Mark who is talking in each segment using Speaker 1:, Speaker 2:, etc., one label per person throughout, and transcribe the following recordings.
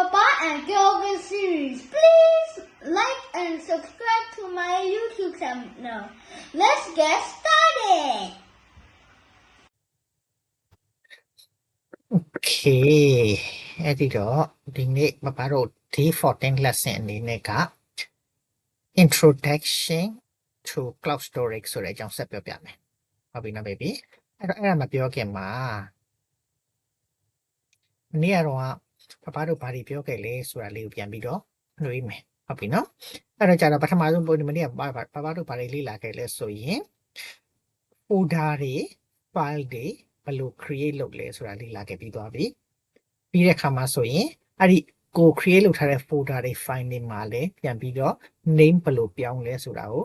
Speaker 1: Papa and Yoga series. Please like and subscribe to my YouTube channel. Let's get started.
Speaker 2: Okay အဲ့ဒီတော့ဒီနေ့ပပတို့ D14 lesson အနေနဲ့က introduction to cloud storage ဆိုတဲ့အကြောင်းဆက်ပြောပြမယ်ဟုတ်ပြီနော် baby အဲ့တော့အဲ့ဒါမပြောခင်မှာမနေ့ကတော့ပပတို့ဘာတွေပြောခဲ့လဲဆိုတာလေးကိုပြန်ပြီးတော့နှွေးမယ်ဟုတ်ပြီနော်အဲ့တော့ကြာတော့ပထမဆုံးပုံမနေ့ကပပတို့ဘာတွေလေ့လာခဲ့လဲဆိုရင် folder တွေ file တွေဘယ်လို create လုပ်လဲဆိုတာလေ့လာခဲ့ပြီးသွားပြီပြီးတဲ့အခါမှာဆိုရင်အဲ့ဒီကို create လုပ်ထားတဲ့ folder တွေ file တွေမှာလည်းပြန်ပြီးတော့ name ဘယ်လိုပြောင်းလဲဆိုတာကို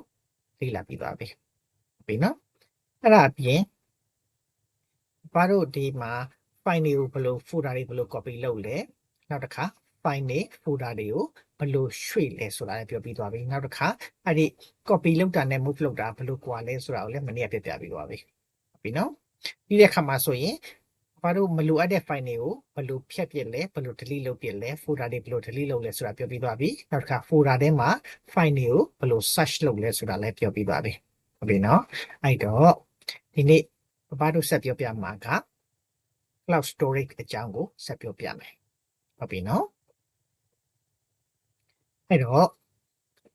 Speaker 2: လေ့လာပြီးသွားပြီဟုတ်ပြီနော်အဲ့ဒါအပြင်ဘာတို့ဒီမှာ file တွေကိုဘယ်လို folder တွေဘယ်လို copy လုပ်လဲနောက်တစ်ခါ file တွေ folder တွေကိုဘယ်လိုရွှေ့လဲဆိုတာလည်းပြောပြီးသွားပြီနောက်တစ်ခါအဲ့ဒီ copy လုပ်တာနဲ့ move လုပ်တာဘယ်လိုကွာလဲဆိုတာကိုလည်းမနေ့ကပြပြပြီးသွားပြီဟုတ်ပြီနော်ပြီးတဲ့အခါမှာဆိုရင်ဘာတို့မလိုအပ်တဲ့ file တွေကိုဘယ်လိုဖျက်ပစ်လဲဘယ်လို delete လုပ်ပစ်လဲ folder တွေဘယ်လို delete လုပ်လဲဆိုတာပြောပြီးသွားပြီနောက်တစ်ခါ folder ထဲမှာ file တွေကိုဘယ်လို search လုပ်လဲဆိုတာလည်းပြောပြီးသွားပြီဟုတ်ပြီနော်အဲ့တော့ဒီနေ့ဘာတို့ဆက်ပြောပြမှာက cloud storage အကြောင်းကိုဆက်ပြောပြမယ်ဟုတ်ပြီနော်အဲ့တော့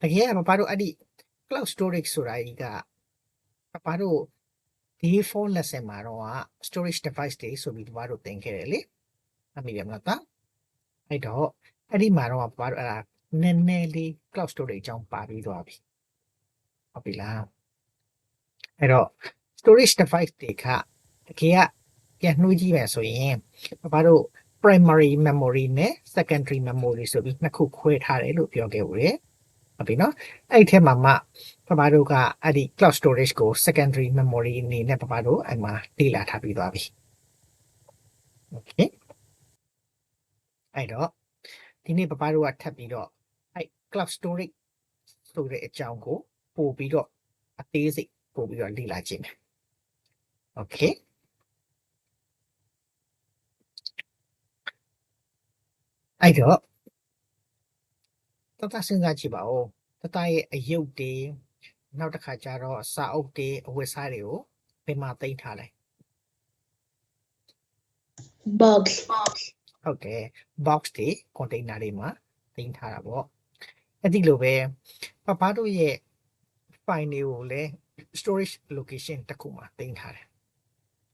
Speaker 2: တကယ်ကဘာတို့အဲ့ဒီ cloud storage ဆိုတာကြီးကဘာတို့D4 lesson မှာတော့ storage device တွေဆိုပြီးဘာတို့သင်ခဲ့တယ်လေအမိရမလားတာအဲ့တော့အဲ့ဒီမှာတော့ဘာတို့အဲ့ဒါနည်းနည်းလေး cloud storage အကြောင်းပါပြီးသွားပြီဟုတ်ပြီလားအဲ့တော့ storage device တွေကတကယ်ကပြန်နှိုးကြည့်မယ်ဆိုရင်ဘာတို့ primary memory နဲ့ secondary memory ဆိုပြီးနှစ်ခုခွဲထားတယ်လို့ပြောခဲ့ဦးတယ်ဟုတ်ပြီနော်အဲ့ဒီထဲမှာမှဘာတို့ကအဲ့ဒီ cloud storage ကို secondary memory အနေနဲ့ဘာတို့အဲ့မှာလေ့လာထားပြီးသွားပြီ okay အဲ့တော့ဒီနေ့ဘာတို့ကထပ်ပြီးတော့အဲ့ cloud storage ဆိုတဲ့အကြောင်းကိုပို့ပြီးတော့အသေးစိတ်ပို့ပြီးတော့လေ့လာကြည့်မယ် okay အဲ့တော့တတစဉ်းစားကြည့်ပါဦးတတရဲ့အယုတ်တွေနောက်တစ်ခါကျတော့အစာအုပ်တွေအဝတ်စားတွေကိုဘယ်မှာတင်ထားလဲ
Speaker 1: Box.
Speaker 2: ဟုတ်တယ် box တွေ container တွေမှာတင်ထားတာပေါ့အဲ့ဒီလိုပဲဘာတို့ရဲ့ file တွေကိုလည်း storage location တစ်ခုမှာတင်ထားတယ်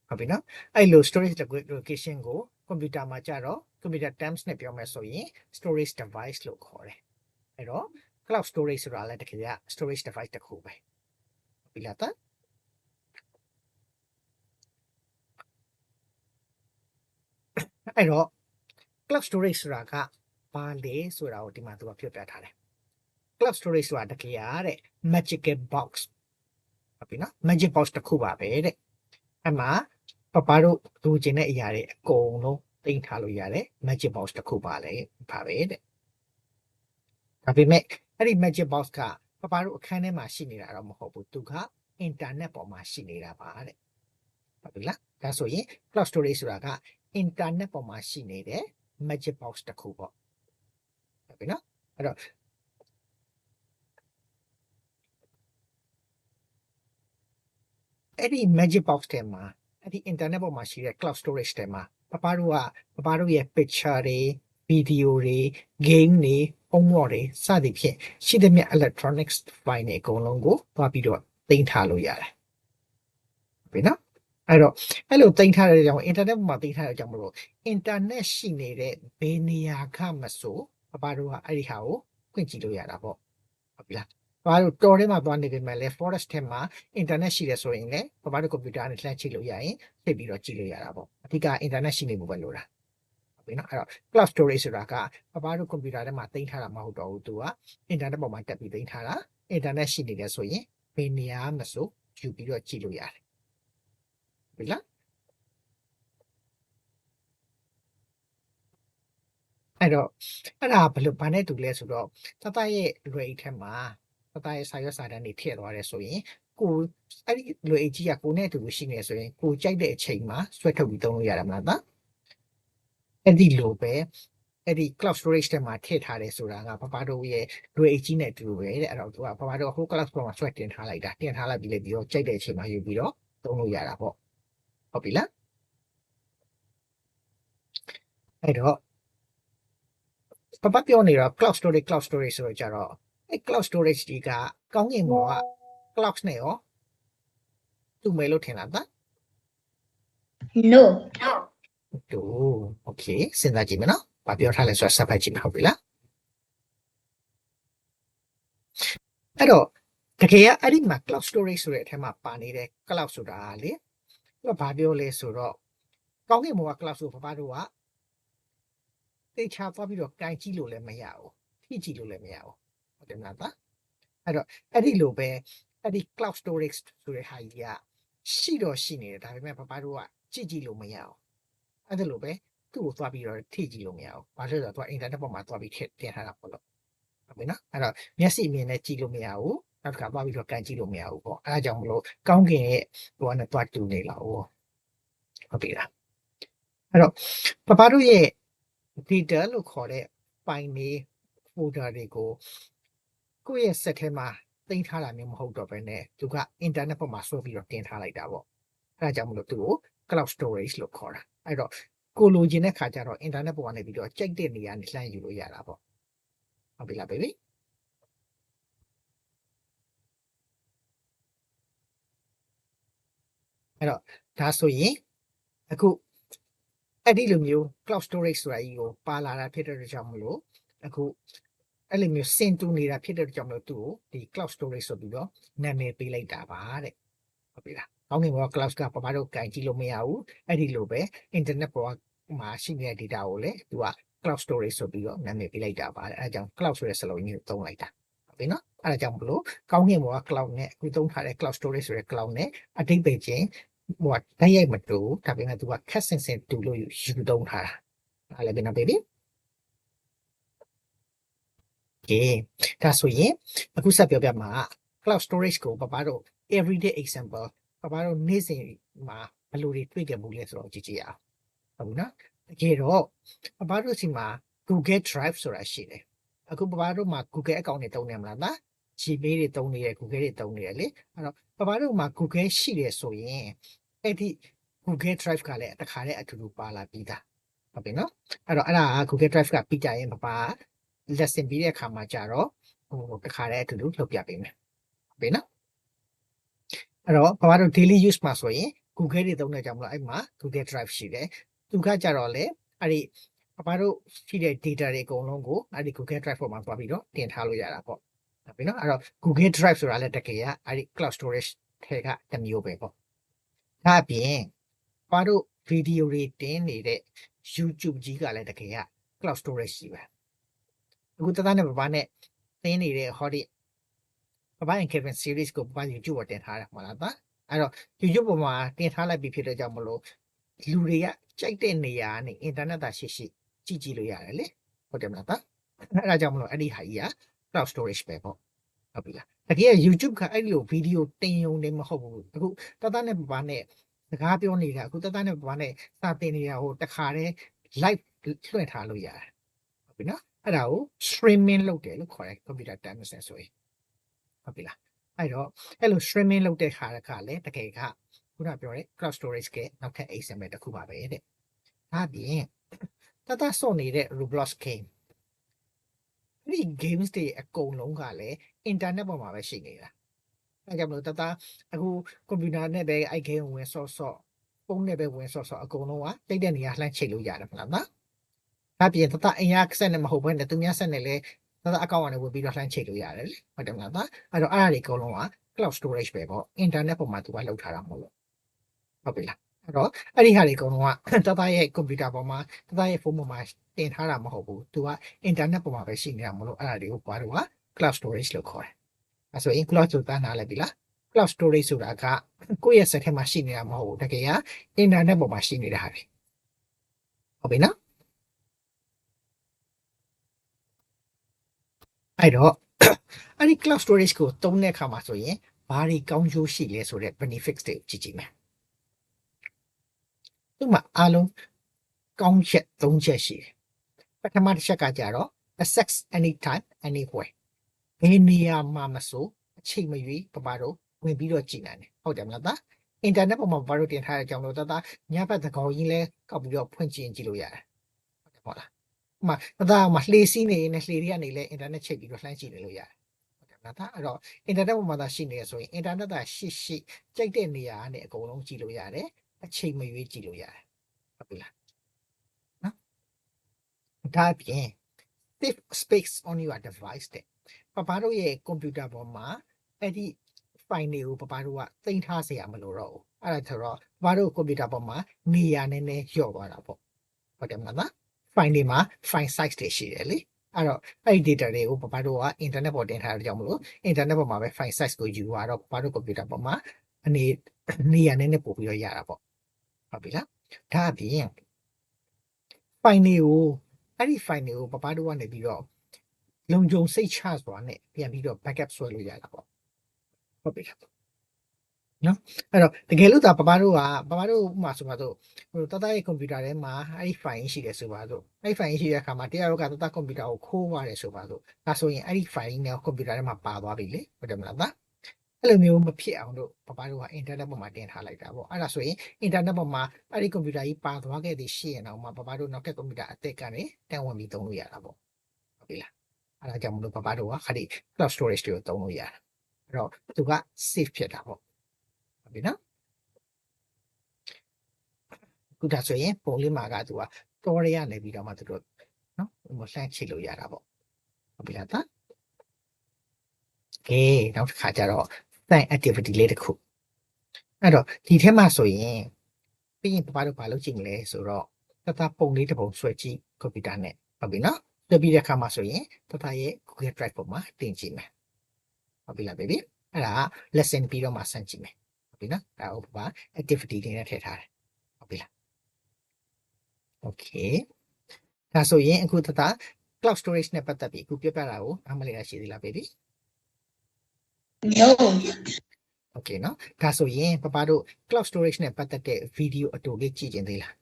Speaker 2: ဟုတ်ပြီနော်အဲ့လို storage location ကို computer မှာကြတော့ computer terms နဲ့ပြောမယ်ဆိုရင် storage device လို့ခေါ်တယ်အဲ့တော့ cloud storage ဆိုတာလည်းတကယ်က storage device တစ်ခုပဲဟုတ်ပြီလားတာအဲ့တော့ cloud storage ဆိုတာကဘာလဲဆိုတာကိုဒီမှာသူကပြောပြထားတယ် cloud storage ဆိုတာတကယ်ရတဲ့ magical box ဟုတ်ပြီနော် magic box တစ်ခုပါပဲတဲ့အဲ့မှာဘာတို့လူကျင်တဲ့အရာတွေအကုန်လုံးတင်ထားလို့ရတယ် magic box တစ်ခုပါလေပါပဲတဲ့ဒါပေမဲ့အဲ့ဒီ magic box ကဘာတို့အခန်းထဲမှာရှိနေတာတော့မဟုတ်ဘူးသူက internet ပေါ်မှာရှိနေတာပါတဲ့ဟုတ်ပြီလားဒါဆိုရင် cloud storage ဆိုတာက internet ပေါ်မှာရှိနေတဲ့ magic box တစ်ခုပေါ့ဟုတ်ပြီနော်အဲ့တော့အဲ့ဒီ magic box ထဲမှာအဲ့ဒီ internet ပေါ်မှာရှိတဲ့ cloud storage ထဲမှာဘာတို့ရဲ့ picture တွေ video တွေ game တွေ homework တွေစသဖြင့်ရှိတဲ့မြတ် electronics file တွေအကုန်လုံးကိုသွားပြီးတော့တင်ထားလို့ရတယ်ဟုတ်ပြီနော်အဲ့တော့အဲ့လိုတင်ထားတဲ့ကြောင့် internet ပေါ်မှာတင်ထားတဲ့အကြောင်းမလို့ internet ရှိနေတဲ့ဘယ်နေရာကမဆိုဘာတို့ကအဲ့ဒီဟာကိုဖွင့်ကြည့်လို့ရတာပေါ့ဟုတ်ပြီလားဘာလို့တော်ထဲမှာသွားနေပေမဲ့လဲ forest ထဲမှာ internet ရှိတယ်ဆိုရင်လည်းဘာတို့ computer နဲ့လှမ်းကြည့်လို့ရရင်သိပြီးတော့ကြည့်လို့ရတာပေါ့အဓိက internet ရှိနေဖို့ပဲလိုတာဟုတ်ပြီနော်အဲ့တော့ cloud storage ဆိုတာကဘာတို့ computer ထဲမှာတင်ထားတာမဟုတ်တော့ဘူးသူက internet ပေါ်မှာတက်ပြီးတင်ထားတာ internet ရှိနေတယ်ဆိုရင်ဘယ်နေရာမဆိုယူပြီးတော့ကြည့်လို့ရတယ်ဟုတ်ပြီလားအဲ့တော့အဲ့ဒါဘယ်လိုဘာနဲ့တူလဲဆိုတော့တတရဲ့လွယ်အိတ်ထဲမှာတတရဲ့စာရွက်စာတမ်းတွေထည့်သွားတယ်ဆိုရင်ကိုအဲ့ဒီလွယ်အိတ်ကြီးကကိုနဲ့အတူတူရှိနေဆိုရင်ကိုကြိုက်တဲ့အချိန်မှာဆွဲထုတ်ပြီးသုံးလို့ရတယ်မလားသားအဲ့ဒီလိုပဲ အဲ့ဒီ cloud storage ထဲမှာထည့်ထားတယ်ဆိုတာကပပတို့ရဲ့ rate ကြီးနဲ့တူပဲတဲ့အဲ့တော့သူကပပတို့ဟို cloud ပေါ်မှာဆွဲတင်ထားလိုက်တာတင်ထားလိုက်ပြီးလေပြီးတော့ကြိုက်တဲ့အချိန်မှာယူပြီးတော့သုံးလို့ရတာပေါ့ဟုတ်ပြီလားအဲ့တော့ပပပြောနေတော့ cloud storage ဆိုတော့ကြတော့အဲ့ cloud storage ဒီကကောင်းကင်ဘောက cloud နဲ့ရောတူမယ်လို့ထင်လားသား
Speaker 1: No.
Speaker 2: တူ okay စဉ်းစားကြည့်မယ်နော်ဘာပြောထားလဲဆိုတာစပ်ဖတ်ကြည့်မယ်ဟုတ်ပြီလားအဲ့တော့တကယ်ကအဲ့ဒီမှာ cloud storage ဆိုတဲ့အထက်မှာပါနေတဲ့ cloud ဆိုတာလေသူကဘာပြောလဲဆိုတော့ကောင်းကင်ဘောက cloud ဆိုပပတို့ကတေချာသွားပြီးတော့ကင်ကြည့်လို့လည်းမရဘူးထိကြည့်လို့လည်းမရဘူးဟုတ်တယ်မလားသားအဲ့တော့အဲ့ဒီလိုပဲအဲ့ဒီ cloud storage ဆိုတဲ့ဟာကြီးကရှိတော့ရှိနေတယ်ဒါပေမဲ့ပပတို့ကကြည့်လို့မရဘူးအဲ့ဒါလိုပဲသူ့ကိုသွားပြီးတော့ထိကြည့်လို့မရဘူးဘာလို့လဲဆိုတော့သူက internet ပေါ်မှာသွားပြီးတင်ထားတာပေါ့လို့ဟုတ်ပြီနော်အဲ့တော့မျက်စိအမြင်နဲ့ကြည့်လို့မရဘူးနောက်တစ်ခါသွားပြီးတော့ကန်ကြည့်လို့မရဘူးပေါ့အဲ့ဒါကြောင့်မလို့ကောင်းကင်ရဲ့ဟိုကနေသွားတူနေလာဟုတ်ပြီလားအဲ့တော့ပပတို့ရဲ့ data လို့ခေါ်တဲ့ဖိုင်နေ folder တွေကိုကိုယ့်ရဲ့ set ထဲမှာတင်ထားတာမျိုးမဟုတ်တော့ဘဲနဲ့သူက internet ပေါ်မှာဆွဲပြီးတော့တင်ထားလိုက်တာပေါ့အဲ့ဒါကြောင့်မလို့သူ့ကို cloud storage လို့ခေါ်တာအဲ့တော့ကိုလိုချင်တဲ့ခါကျတော့ internet ပေါ်ကနေပြီးတော့ကြိုက်တဲ့နေရာနဲ့လှမ်းယူလို့ရတာပေါ့ဟုတ်ပြီလား baby အဲ့တော့ဒါဆိုရင်အခုအဲ့ဒီလိုမျိုး cloud storage ဆိုတာကြီးကိုပါလာတာဖြစ်တဲ့အတွက်ကြောင့်မလို့အခုအဲ့လိုမျိုးစင်တူနေတာဖြစ်တဲ့အတွက်ကြောင့်မလို့သူ့ကိုဒီ cloud storage ဆိုပြီးတော့နာမည်ပေးလိုက်တာပါတဲ့ဟုတ်ပြီလားကောင်းကင်ဘောက cloud ကပပတို့ကင်ကြည့်လို့မရဘူးအဲ့ဒီလိုပဲ internet ပေါ်မှာရှိနေတဲ့ data ကိုလည်းသူက cloud storage ဆိုပြီးတော့နာမည်ပေးလိုက်တာပါတဲ့အဲ့ဒါကြောင့် cloud ဆိုတဲ့စလုံးကြီးကိုသုံးလိုက်တာဟုတ်ပြီနော်အဲ့ဒါကြောင့်မလို့ကောင်းကင်ဘောက cloud နဲ့အခုသုံးထားတဲ့ cloud storage ဆိုတဲ့ cloud နဲ့အတိတ်ပဲချင်းဟိုတိုက်ရိုက်မတူဒါပေမဲ့သူကခက်ဆင်ဆင်တူလို့ယူသုံးထားတာအဲ့လည်းဘယ်နော် baby ကဲဒါဆိုရင်အခုဆက်ပြောပြမှာ cloud storage ကိုပပတို့ everyday example ပပတို့နေ့စဉ်မှာဘယ်လိုတွေတွေ့ကြမှုလဲဆိုတော့ကြည့်ကြည့်အောင်ဟုတ်ပြီနော်တကယ်တော့ပပတို့စီမှာ Google Drive ဆိုတာရှိတယ်အခုပပတို့မှာ Google account တွေတုံးနေမလားသား Gmail တွေတုံးနေတယ် Google တွေတုံးနေတယ်လေအဲ့တော့ပပတို့မှာ Google ရှိတယ်ဆိုရင်အဲ့ဒီ Google Drive ကလည်းတခါတည်းအတူတူပါလာပြီးသားဟုတ်ပြီနော်အဲ့တော့အဲ့ဒါက Google Drive ကပြီးကြရင်ပပ lesson ပြီးတဲ့အခါမှာကြတော့ဟိုတခါတည်းအတူတူလုပ်ပြပေးမယ်ဟုတ်ပြီနော်အဲ့တော့ပပတို့ daily use မှာဆိုရင် Google တွေသုံးနေကြမလို့အဲ့မှာ Google Drive ရှိတယ်သူကကြတော့လေအဲ့ဒီပပတို့ရှိတဲ့ data တွေအကုန်လုံးကိုအဲ့ဒီ Google Drive ပေါ်မှာသွားပြီးတော့တင်ထားလို့ရတာပေါ့ဟုတ်ပြီနော်အဲ့တော့ Google Drive ဆိုတာလည်းတကယ်ကအဲ့ဒီ cloud storage ထဲကတစ်မျိုးပဲပေါ့ဒါအပြင်ပပတို့ video တွေတင်နေတဲ့ YouTube ကြီးကလည်းတကယ်က cloud storage ကြီးပဲအခုတသားနဲ့ပပနဲ့တင်းနေတဲ့ဟောဒီပပ and Kevin series ကိုပပ YouTube ပေါ်တင်ထားတာမဟုတ်လားသားအဲ့တော့ YouTube ပေါ်မှာတင်ထားလိုက်ပြီးဖြစ်တဲ့ကြောင့်မလို့လူတွေကကြိုက်တဲ့နေရာနဲ့ internet သာရှိကြည့်လို့ရတယ်လေဟုတ်တယ်မလားသားအဲ့ဒါကြောင့်မလို့အဲ့ဒီဟာကြီးက cloud storage ပဲပေါ့ဟုတ်ပြီလားတကယ် YouTube ကအဲ့လိုဗီဒီယိုတင်ရုံနဲ့မဟုတ်ဘူးအခုတသားနဲ့ပပနဲ့စကားပြောနေတာအခုတသားနဲ့ပပနဲ့စာတင်နေတာဟိုတခါတည်း live လွှင့်ထားလို့ရတယ်ဟုတ်ပြီနော်အဲ့ဒါကို streaming လုပ်တယ်လို့ခေါ်တယ် computer term နဲ့ဆိုရင်ဟုတ်ပြီလားအဲ့တော့အဲ့လို streaming လုပ်တဲ့ခါကလည်းတကယ်ကခုနပြောတဲ့ cloud storage ကနောက်ထပ် example တစ်ခုပါပဲတဲ့ဒါပြင်တတဆော့နေတဲ့ Roblox game ဒီ games တွေအကုန်လုံးကလည်း internet ပေါ်မှာပဲရှိနေတာအဲကြောင့်မလို့တတအခု computer နဲ့ပဲအဲ့ game ဝင်ဆော့ဖုန်းနဲ့ပဲဝင်ဆော့အကုန်လုံးကတိတ်တဲ့နေရာလှမ်းချိန်လို့ရတယ်မလားနော်ဒါပြင်တတအင်အားဆက်နဲ့မဟုတ်ဘဲနဲ့သူများဆက်နဲ့လည်းတတအကောင့်ကနေဝင်ပြီးတော့လှမ်းချိန်လို့ရတယ်လေဟုတ်တယ်မလားနော်အဲ့တော့အဲ့ဒါတွေအကုန်လုံးက cloud storage ပဲပေါ့ internet ပေါ်မှာသူကလောက်ထားတာမဟုတ်လို့ဟုတ်ပြီလားအဲ့တော့အဲ့ဒီဟာတွေအကုန်လုံးကတတရဲ့ computer ပေါ်မှာတတရဲ့ဖုန်းပေါ်မှာတင်ထားတာမဟုတ်ဘူးသူက internet ပေါ်မှာပဲရှိနေတာမလို့အဲ့ဒါတွေကိုဘာလို့က cloud storage လို့ခေါ်တယ်အဲ့ဆိုရင် cloud ဆိုတာနားလည်ပြီလား cloud storage ဆိုတာကကိုယ့်ရဲ့ set ထဲမှာရှိနေတာမဟုတ်ဘူးတကယ်က internet ပေါ်မှာရှိနေတာဟာပဲဟုတ်ပြီနော်အဲ့တော့အဲ့ဒီ cloud storage ကိုသုံးတဲ့အခါမှာဆိုရင်ဘာတွေကောင်းကျိုးရှိလဲဆိုတဲ့ benefits တွေကြည့်ကြည့်မယ်သူ့မှာအားလုံးကောင်းချက်၃ချက်ရှိတယ်ပ ပထမတစ်ချက်ကကြတော့ access anytime anywhere ဘယ်နေရာမှာမဆိုအချိန်မရွေးပပတို့ဝင်ပြီးတော့ကြည်နိုင်တယ်ဟုတ်တယ်မလားသားအင်တာနက်ပေါ်မှာပပတို့တင်ထားတဲ့အကြောင်းလို့သားညဘက်သကောင်ကြီးလဲကောက်ပြီးတော့ဖွင့်ကြည့်လို့ရတယ်ဟုတ်တယ်မဟုတ်လားဥမာသားမှာလှေစီးနေနေလှေတွေကနေလဲအင်တာနက်ချိတ်ပြီးတော့လှမ်းကြည့်နေလို့ရတယ်ဟုတ်တယ်မလားသားအဲ့တော့အင်တာနက်ပေါ်မှာသာရှိနေရဆိုရင်အင်တာနက်သာရှိကြိုက်တဲ့နေရာကနေအကုန်လုံးကြည့်လို့ရတယ်အချိန်မရွေးကြည့်လို့ရတယ်ဟုတ်ပြီလားနော်ဒါအပြင် save space on your device တဲ့ပပတို့ရဲ့ကွန်ပျူတာပေါ်မှာအဲ့ဒီ file တွေကိုပပတို့ကသိမ်းထားเสียရမလို့တော့ဘူးအဲ့ဒါဆိုတော့ပပတို့ကွန်ပျူတာပေါ်မှာနေရာနည်းနည်းလျော့သွားတာပေါ့ဟုတ်တယ်မလား file တွေမှာ file size တွေရှိတယ်လေအဲ့တော့အဲ့ဒီ data တွေကိုပပတို့ကအင်တာနက်ပေါ်တင်ထားတဲ့ကြောင့်မလို့အင်တာနက်ပေါ်မှာပဲ file size ကိုယူရတော့ပပတို့ကွန်ပျူတာပေါ်မှာနေရာနည်းနည်းပို့ပြီးတော့ရတာပေါ့ဟုတ်ပြီလားဒါအပြင် file တွေကိုအဲ့ဒီ file တွေကိုပပတို့ကနေပြီးတော့လုံခြုံစိတ်ချစွာနဲ့ပြန်ပြီးတော့ backup ဆွဲလို့ရတာပေါ့ဟုတ်ပြီလားနော်အဲ့တော့တကယ်လို့ဒါပပတို့မှာဆိုပါတော့ဟိုတတရဲ့ကွန်ပျူတာထဲမှာအဲ့ဒီ file ရှိတယ်ဆိုပါတော့အဲ့ဒီ file ရှိတဲ့အခါမှာတရားရောကတတကွန်ပျူတာကိုခိုးသွားတယ်ဆိုပါတော့ဒါဆိုရင်အဲ့ဒီ file နဲ့ကွန်ပျူတာထဲမှာပါသွားပြီလေဟုတ်တယ်မလားအဲ့လိုမျိုးမဖြစ်အောင်လို့ပပတို့ကအင်တာနက်ပေါ်မှာတင်ထားလိုက်တာပေါ့အဲ့ဒါဆိုရင်အင်တာနက်ပေါ်မှာအဲ့ဒီကွန်ပျူတာကြီးပါသွားခဲ့သည်ရှိရင်တော့ပပတို့နောက်ကကွန်ပျူတာအသစ်ကနေတန်ဝင်ပြီးသုံးလို့ရတာပေါ့ဟုတ်ပြီလားအဲ့ဒါကြောင့်မလို့ပပတို့ကခါဒီ cloud storage တွေကိုသုံးလို့ရတယ်အဲ့တော့သူက safe ဖြစ်တာပေါ့ဟုတ်ပြီနော်ခုဒါဆိုရင်ပုံလေးမှာကသူကတော်ရရနေပြီးတော့မှသူတို့နော်ဟိုလှမ်းချိတ်လို့ရတာပေါ့ဟုတ်ပြီလားသားကဲနောက်တစ်ခါကျတော့ sign activity လေးတစ်ခုအဲ့တော့ဒီထဲမှာဆိုရင်ပြီးရင်ပပတို့ဘာလုပ်ကြည့်မလဲဆိုတော့တတပုံလေးတစ်ပုံဆွဲကြည့်ကွန်ပျူတာနဲ့ဟုတ်ပြီနော်ဆွဲပြီးတဲ့အခါမှာဆိုရင်တတရဲ့ Google Drive ပေါ်မှာတင်ကြည့်မယ်ဟုတ်ပြီလား baby အဲ့ဒါ lesson ပြီးတော့မှဆန်းကြည့်မယ်ဟုတ်ပြီနော်ဒါဥပမာ activity တွေနဲ့ထည့်ထားတယ်ဟုတ်ပြီလား okay ဒါဆိုရင်အခုတတ cloud storage နဲ့ပတ်သက်ပြီးအခုပြပြတာကိုအမလေးရရှိသေးလား baby
Speaker 1: No.
Speaker 2: okay နော်ဒါဆိုရင်ပပတို့ cloud storage နဲ့ပတ်သက်တဲ့ video အတူလေးကြည့်ကျင်သေးလား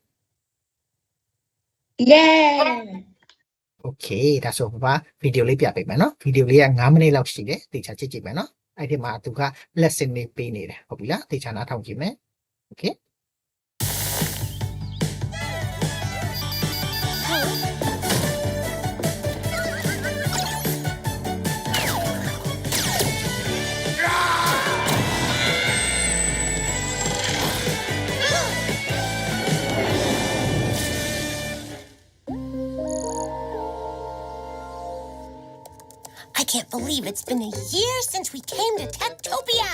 Speaker 1: Yeah.
Speaker 2: okay ဒါဆိုပပ video လေးပြပေးမယ်နော် video လေးက9မိနစ်လောက်ရှိတယ်တေချာကြည့်ကြည့်မယ်နော်အဲ့ဒီမှာသူက lesson လေးပေးနေတယ်ဟုတ်ပြီလားတေချာနားထောင်ကြည့်မယ် okay
Speaker 3: I can't believe it's been a year since we came to Techtopia.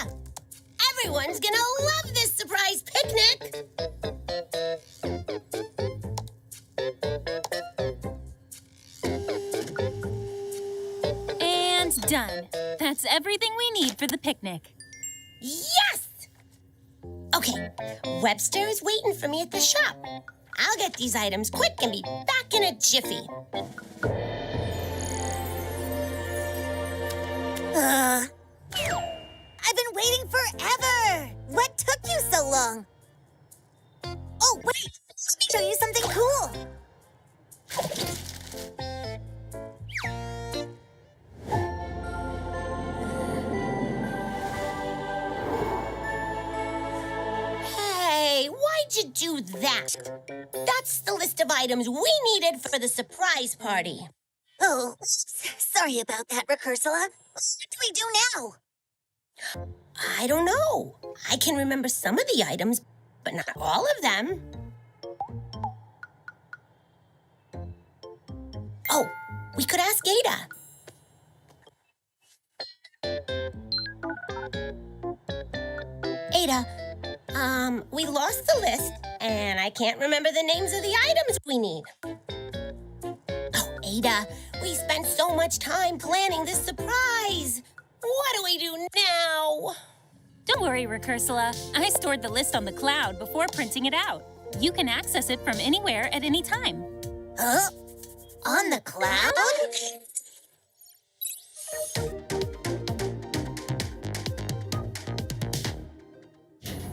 Speaker 3: Everyone's gonna love this surprise picnic.
Speaker 4: And done. That's everything we need for the picnic.
Speaker 3: Yes! Okay, Webster is waiting for me at the shop. I'll get these items quick and be back in a jiffy.
Speaker 5: I've been waiting forever! What took you so long? Oh, wait! Let me show you something cool!
Speaker 3: Hey, why'd you do that? That's the list of items we needed for the surprise party.
Speaker 5: Oh, sorry about that, Recursula. What do we do now?
Speaker 3: I don't know. I can remember some of the items, but not all of them. Oh, we could ask Ada. Ada, we lost the list, and I can't remember the names of the items we need. Oh, Ada, we spent so much time planning this surprise. What do we do now?
Speaker 4: Don't worry, Recursula. I stored the list on the cloud before printing it out. You can access it from anywhere at any time.
Speaker 5: Huh? On the cloud?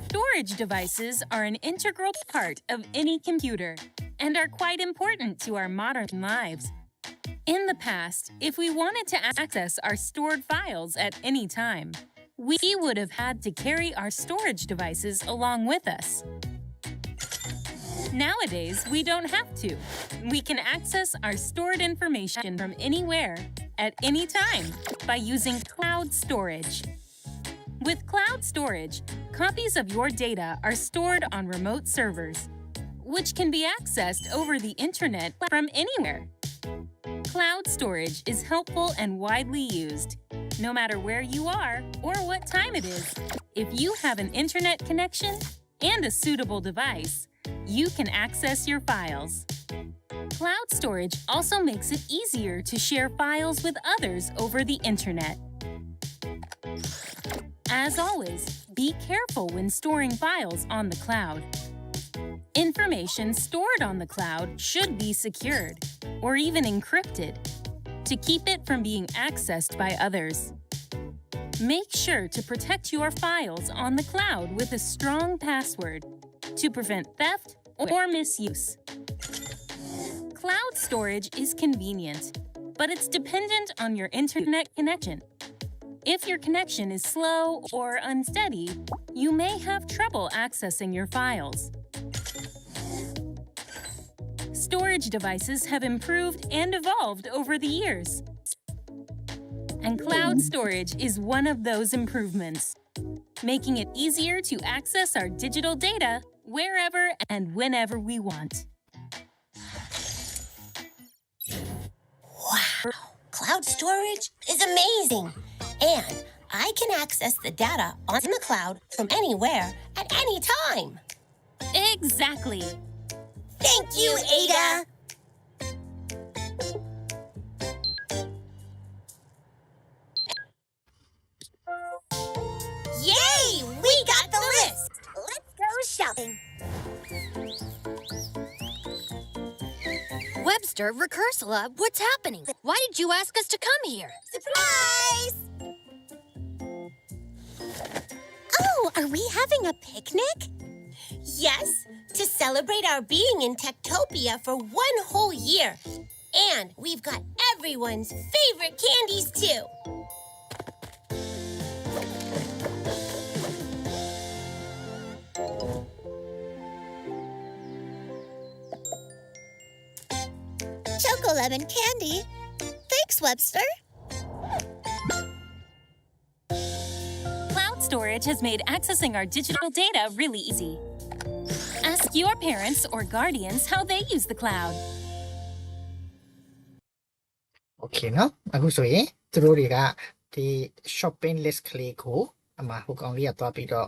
Speaker 4: Storage devices are an integral part of any computer. and are quite important to our modern lives. In the past, if we wanted to access our stored files at any time, we would have had to carry our storage devices along with us. Nowadays, we don't have to. We can access our stored information from anywhere at any time by using cloud storage. With cloud storage, copies of your data are stored on remote servers, which can be accessed over the internet from anywhere. Cloud storage is helpful and widely used, no matter where you are or what time it is. If you have an internet connection and a suitable device, you can access your files. Cloud storage also makes it easier to share files with others over the internet. As always, be careful when storing files on the cloud. Information stored on the cloud should be secured or even encrypted to keep it from being accessed by others. Make sure to protect your files on the cloud with a strong password to prevent theft or misuse. Cloud storage is convenient, but it's dependent on your internet connection. If your connection is slow or unsteady, you may have trouble accessing your files. Storage devices have improved and evolved over the years. And cloud storage is one of those improvements, making it easier to access our digital data wherever and whenever we want.
Speaker 3: Wow, cloud storage is amazing. And I can access the data on the cloud from anywhere at any time.
Speaker 4: Exactly.
Speaker 3: Thank you, Ada. Yay! We got the list!
Speaker 5: Let's go shopping.
Speaker 6: Webster, Recursula, what's happening? Why did you ask us to come here?
Speaker 5: Surprise! Oh, are we having a picnic?
Speaker 3: Yes, to celebrate our being in Techtopia for 1 whole year. And we've got everyone's favorite candies, too.
Speaker 5: Choco lemon candy. Thanks, Webster.
Speaker 4: Cloud storage has made accessing our digital data really easy. Ask your parents or guardians how they use the cloud.
Speaker 2: Okay เนาะအခုဆိုရင်သူတို့တွေကဒီ shopping list ကလေးကိုအမဟိုကောင်လေးကသွားပြီးတော့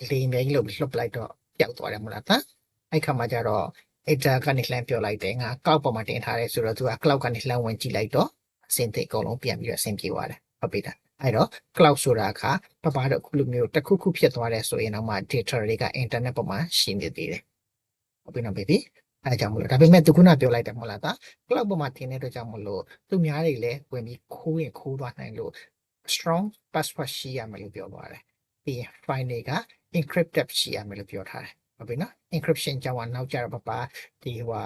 Speaker 2: လေအများကြီးလို့လှုပ်ပလိုက်တော့ပျောက်သွားတယ်မဟုတ်လားတာအဲ့ခါမှာကျတော့ Ada ကနေလှမ်းပြောလိုက်တယ်ငါကောက်ပေါ်မှာတင်ထားတယ်ဆိုတော့သူက cloud ကနေလှမ်းဝင်ကြည့်လိုက်တော့အစင်သိအကုန်လုံးပြန်ပြီးတော့အဆင်ပြေသွားတယ်ဟုတ်ပြီလားအဲ့တော့ cloud ဆိုတာကပပတော့အခုလိုမျိုးတစ်ခုခုဖြစ်သွားတယ်ဆိုရင်တော့မှ data တွေက internet ပေါ်မှာရှိနေသေးတယ်ဟုတ်ပြီနော် baby အဲ့ကြောင့်မလို့ဒါပေမဲ့သူခုနပြောလိုက်တယ်မဟုတ်လားတာ cloud ပေါ်မှာတင်တဲ့အတွက်ကြောင့်မလို့သူများတွေလည်းဝင်ပြီးခိုးရင်ခိုးသွားနိုင်လို့ strong password ရှိရမယ်လို့ပြောသွားတယ်ပြီးရင် file တွေက encrypted ရှိရမယ်လို့ပြောထားတယ်ဟုတ်ပြီနော် encryption ကြောင့်နောက်ကျတော့ပပဒီဟို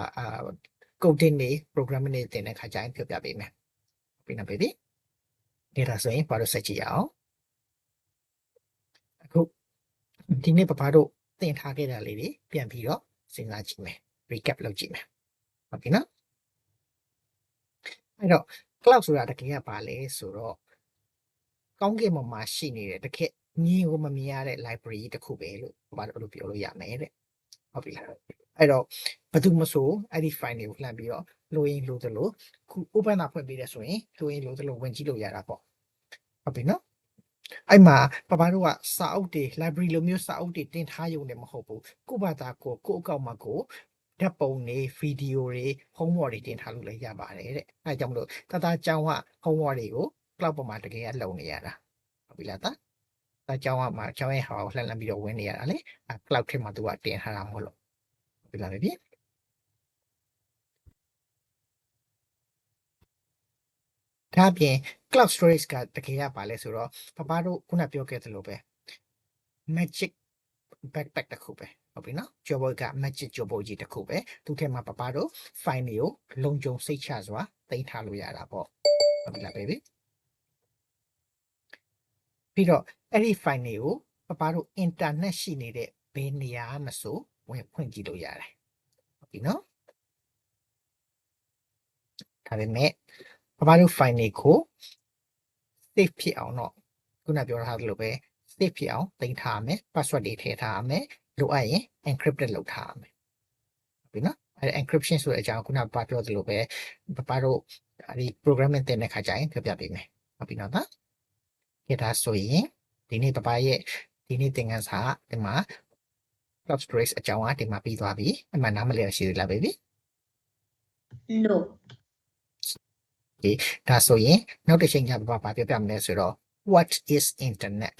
Speaker 2: coding တွေ programming တွေတင်တဲ့ခါကျရင်ပြောပြပေးမယ်ဟုတ်ပြီနော် baby ဒါဆိုရင်ဘာလို့ဆက်ကြည့်ရအောင်အခုဒီနေ့ပပတို့သင်ထားခဲ့တာလေးတွေပြန်ပြီးတော့စဉ်းစားကြည့်မယ် recap လုပ်ကြည့်မယ်ဟုတ်ပြီနော်အဲ့တော့ cloud ဆိုတာတကယ်ကဘာလဲဆိုတော့ကောင်းကင်ဘုံမှာရှိနေတဲ့တကယ်မြင်ကိုမမြင်ရတဲ့ library တစ်ခုပဲလို့ဘာလို့ပြောလို့ရမယ်တဲ့ဟုတ်ပြီလားအဲ့တော့ဘာလို့မဆိုအဲ့ဒီ file တွေကိုလှမ်းပြီးတော့လိုရင်လိုသလိုခု open တာဖွင့်ပေးတယ်ဆိုရင်လိုရင်လိုသလိုဝင်ကြည့်လို့ရတာပေါ့ဟုတ်ပြီနော်အဲ့မှာပပတို့ကစာအုပ်တွေ library လိုမျိုးစာအုပ်တွေတင်ထားရုံနဲ့မဟုတ်ဘူးကိုယ့်ဘာသာကိုယ့်အကောင့်မှာကိုဓာတ်ပုံတွေဗီဒီယိုတွေ homework တွေတင်ထားလို့လည်းရပါတယ်တဲ့အဲကြောင့်မလို့တသားကျောင်းက homework တွေကို cloud ပေါ်မှာတကယ်ကလုံနေရတာဟုတ်ပြီလားဒါကျောင်းကမှာကျောင်းရဲ့ဟာကိုလှမ်းပြီးတော့ဝင်နေရတာလေအဲ cloud ထဲမှာသူကတင်ထားတာမဟုတ်လို့ဟုတ်ပြီလားဗျဒါပြင် cloud storage ကတကယ်ကပါလဲဆိုတော့ပပတို့ခုနပြောခဲ့သလိုပဲ magic backpack တစ်ခုပဲ ဟုတ်ပြီနော်ကြော်ဘွေက magic ကြော်ဘွေကြီးတစ်ခုပဲသူထဲမှာပပတို့ file တွေကိုလုံခြုံစိတ်ချစွာတင်ထားလို့ရတာပေါ့ဟုတ်ပြီလား baby ပြီးတော့အဲ့ဒီ file တွေကိုပပတို့ internet ရှိနေတဲ့ဘယ်နေရာမှဆိုဝင်ဖွင့်ကြည့်လို့ရတယ်ဟုတ်ပြီနော်ဒါပေမဲ့ပပတို့ file တွေကို save ဖြစ်အောင်တော့ခုနပြောထားသလိုပဲ save ဖြစ်အောင်တင်ထားရမယ် password တွေထည့်ထားရမယ်လိုအပ်ရင် encrypted လုပ်ထားရမယ်ဟုတ်ပြီနော်အဲ့ encryption ဆိုတဲ့အကြောင်းခုနပပပြောသလိုပဲပပတို့ဒီ programming သင်တဲ့ခါကျရင်ပြောပြပေးမယ်ဟုတ်ပြီနော်ဒါဒါဆိုရင်ဒီနေ့ပပရဲ့ဒီနေ့သင်ခန်းစာဒီမှာ cloud storage အကြောင်းအဒီမှာပြီးသွားပြီအမှန်နားမလည်ရရှိသေးလား baby
Speaker 1: No.
Speaker 2: ဒါဆိုရင်နောက်တစ်ချိန်ကျပပပြောပြမလဲဆိုတော့ what is internet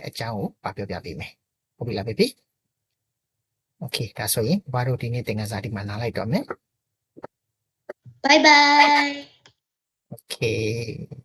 Speaker 2: အကြောင်းကိုပြောပြပေးမယ်ဟုတ်ပြီလား baby okay ဒါဆိုရင်ဘာလို့ဒီနေ့သင်ခန်းစာဒီမှာနားလိုက်တော့မယ်
Speaker 1: Bye bye.
Speaker 2: okay